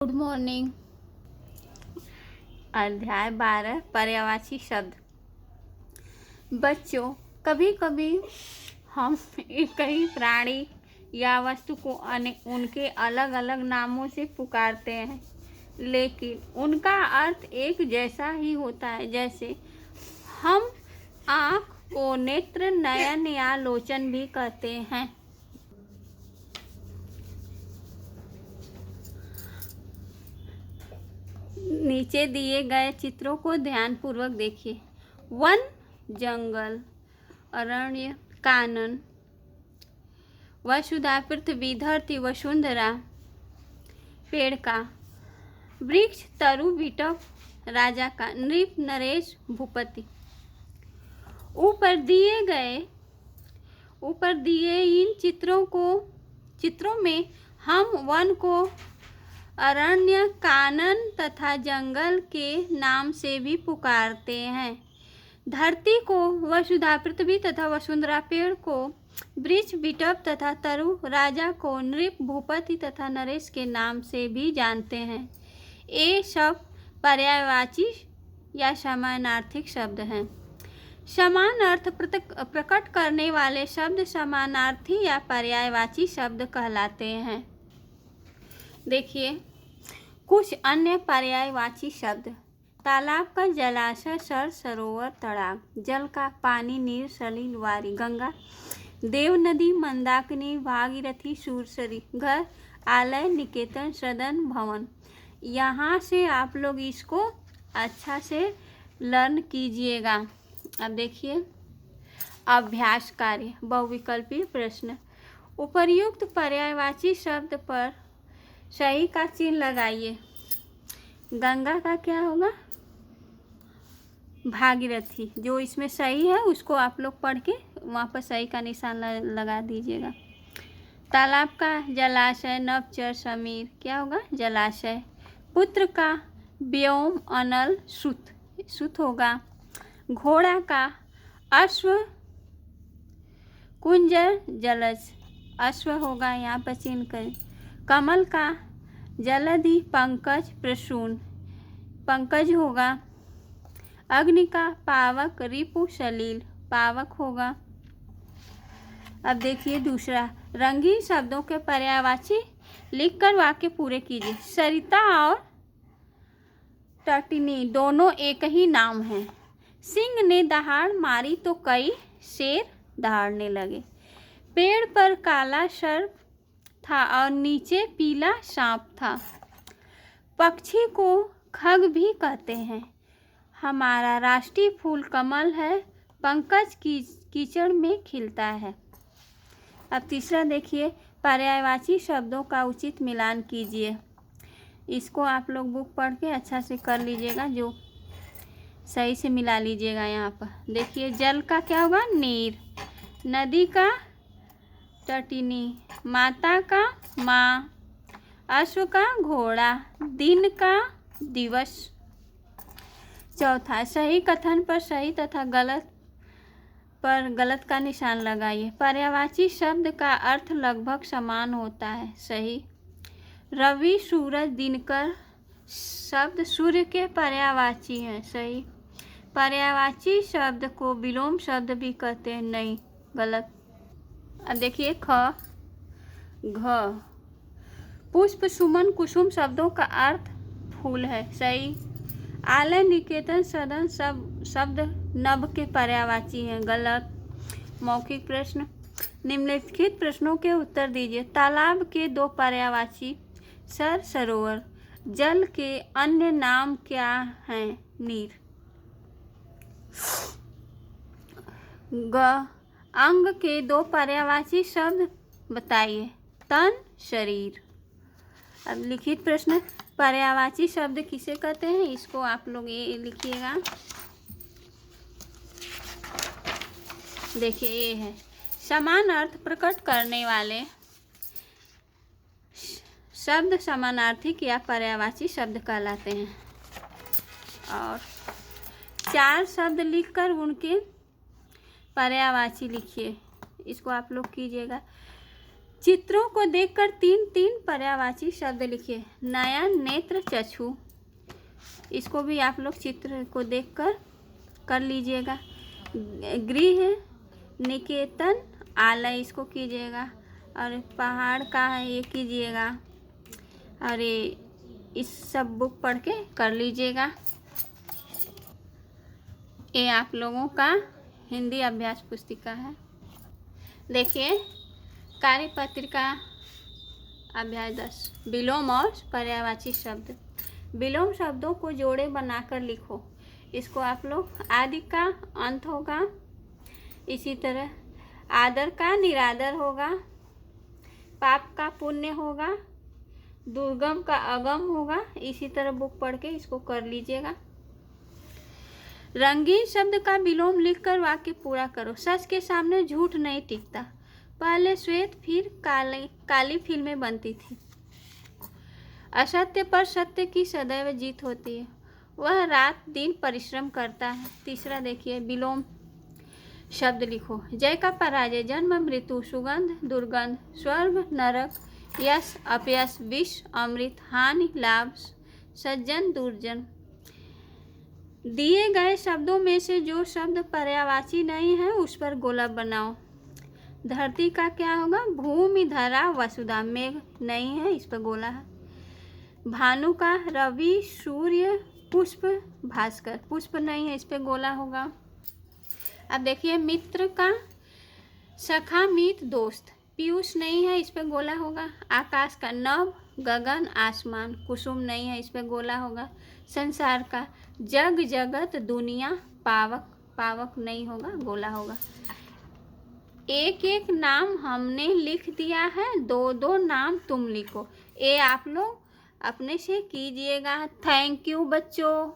Good morning. अध्याय 12 पर्यायवाची शब्द। बच्चों, कभी कभी हम कई प्राणी या वस्तु को उनके अलग अलग नामों से पुकारते हैं, लेकिन उनका अर्थ एक जैसा ही होता है। जैसे हम आँख को नेत्र, नयन या लोचन भी कहते हैं। नीचे दिए गए चित्रों को ध्यानपूर्वक देखिए। वन जंगल, अरण्य कानन, वसुधा पृथ्वी धरती वसुंधरा पेड़ का, वृक्ष तरु विटप राजा का, नृप नरेश भूपति। ऊपर दिए इन चित्रों में हम वन को अरण्य, कानन तथा जंगल के नाम से भी पुकारते हैं। धरती को वसुधा पृथ्वी तथा वसुंधरा, पेड़ को वृक्ष विटप तथा तरु, राजा को नृप भूपति तथा नरेश के नाम से भी जानते हैं। ये सब पर्यायवाची या समानार्थी शब्द हैं। समान अर्थ प्रकट करने वाले शब्द समानार्थी या पर्यायवाची शब्द कहलाते हैं। देखिए कुछ अन्य पर्यायवाची शब्द। तालाब का जलाशय, सर सरोवर तड़ाग, जल का पानी, नीर सलिल वारी, गंगा, देव नदी, मंदाकिनी, भागीरथी, सूरसरी, घर, आलय, निकेतन, सदन, भवन। यहाँ से आप लोग इसको अच्छा से लर्न कीजिएगा। अब देखिए अभ्यास कार्य, बहुविकल्पीय प्रश्न। उपर्युक्त पर्यायवाची शब्द पर सही का चिन्ह लगाइए। गंगा का क्या होगा? भागीरथी। जो इसमें सही है उसको आप लोग पढ़ के वहाँ पर सही का निशान लगा दीजिएगा। तालाब का जलाशय, नभचर, समीर, क्या होगा? जलाशय। पुत्र का व्योम, अनल, सुत होगा। घोड़ा का अश्व, कुंजर, जलज, अश्व होगा, यहाँ पर चिन्ह करें। कमल का जलधि, पंकज, प्रसून, पंकज होगा। अग्नि का पावक, रिपु, सलील, पावक होगा। अब देखिए दूसरा, रंगीन शब्दों के पर्यायवाची लिखकर वाक्य पूरे कीजिए। सरिता और तटिनी दोनों एक ही नाम हैं। सिंह ने दहाड़ मारी तो कई शेर दहाड़ने लगे। पेड़ पर काला सर्प था और नीचे पीला सांप था। पक्षी को खग भी कहते हैं। हमारा राष्ट्रीय फूल कमल है, पंकज कीचड़ में खिलता है। अब तीसरा देखिए, पर्यायवाची शब्दों का उचित मिलान कीजिए। इसको आप लोग बुक पढ़ के अच्छा से कर लीजिएगा, जो सही से मिला लीजिएगा। यहाँ पर देखिए जल का क्या होगा? नीर। नदी का तटिनी, माता का माँ, अश्व का घोड़ा, दिन का दिवस। चौथा, सही कथन पर सही तथा गलत पर गलत का निशान लगाइए। पर्यायवाची शब्द का अर्थ लगभग समान होता है। सही। रवि, सूरज, दिनकर शब्द सूर्य के पर्यायवाची हैं। सही। पर्यायवाची शब्द को विलोम शब्द भी कहते हैं। नहीं, गलत। अब देखिए ख, घ। पुष्प, सुमन, कुसुम शब्दों का अर्थ फूल है। सही। आलय, निकेतन, सदन सब शब्द नभ के पर्यायवाची हैं। गलत। मौखिक प्रश्न। निम्नलिखित प्रश्नों के उत्तर दीजिए। तालाब के दो पर्यायवाची, सर सरोवर। जल के अन्य नाम क्या हैं? नीर। ग, अंग के दो पर्यायवाची शब्द बताइए। तन, शरीर। अब लिखित प्रश्न, पर्यायवाची शब्द किसे कहते हैं? इसको आप लोग ये लिखिएगा। देखिए ये है, समान अर्थ प्रकट करने वाले शब्द समानार्थी या पर्यायवाची शब्द कहलाते हैं। और 4 शब्द लिखकर उनके पर्यायवाची लिखिए। इसको आप लोग कीजिएगा। चित्रों को देखकर तीन तीन पर्यायवाची शब्द लिखिए। नयन, नेत्र, चक्षु, इसको भी आप लोग चित्र को देखकर कर लीजिएगा। गृह, निकेतन, आलय, इसको कीजिएगा। और पहाड़ का है ये कीजिएगा। और ये इस सब बुक पढ़ के कर लीजिएगा। ये आप लोगों का हिंदी अभ्यास पुस्तिका है। देखिए कार्यपत्रिका अध्याय 10 विलोम और पर्यायवाची शब्द। विलोम शब्दों को जोड़े बनाकर लिखो। इसको आप लोग आदि का अंत होगा, इसी तरह आदर का निरादर होगा, पाप का पुण्य होगा, दुर्गम का अगम होगा। इसी तरह बुक पढ़ के इसको कर लीजिएगा। रंगीन शब्द का विलोम लिखकर वाक्य पूरा करो। सच के सामने झूठ नहीं टिकता। पहले श्वेत फिर काली फिल्में बनती थी। असत्य पर सत्य की सदैव जीत होती है। वह रात दिन परिश्रम करता है। तीसरा देखिए विलोम शब्द लिखो। जय का पराजय, जन्म मृत्यु, सुगंध दुर्गंध, स्वर्ग नरक, यश अपयश, विष अमृत, हानि लाभ, सज्जन दुर्जन। दिए गए शब्दों में से जो शब्द पर्यायवाची नहीं है उस पर गोला बनाओ। धरती का क्या होगा? भूमि, धरा, वसुधा। मेघ नहीं है, इस पर गोला है। भानु का रवि, सूर्य, पुष्प, भास्कर। पुष्प नहीं है, इस पर गोला होगा। अब देखिए मित्र का सखा, मीत, दोस्त। पीयूष नहीं है, इस पर गोला होगा। आकाश का नभ, गगन, आसमान। कुसुम नहीं है, इस पर गोला होगा। संसार का जग, जगत, दुनिया, पावक। पावक नहीं होगा, गोला होगा। एक एक नाम हमने लिख दिया है, दो दो नाम तुम लिखो। ये आप लोग अपने से कीजिएगा। थैंक यू बच्चों।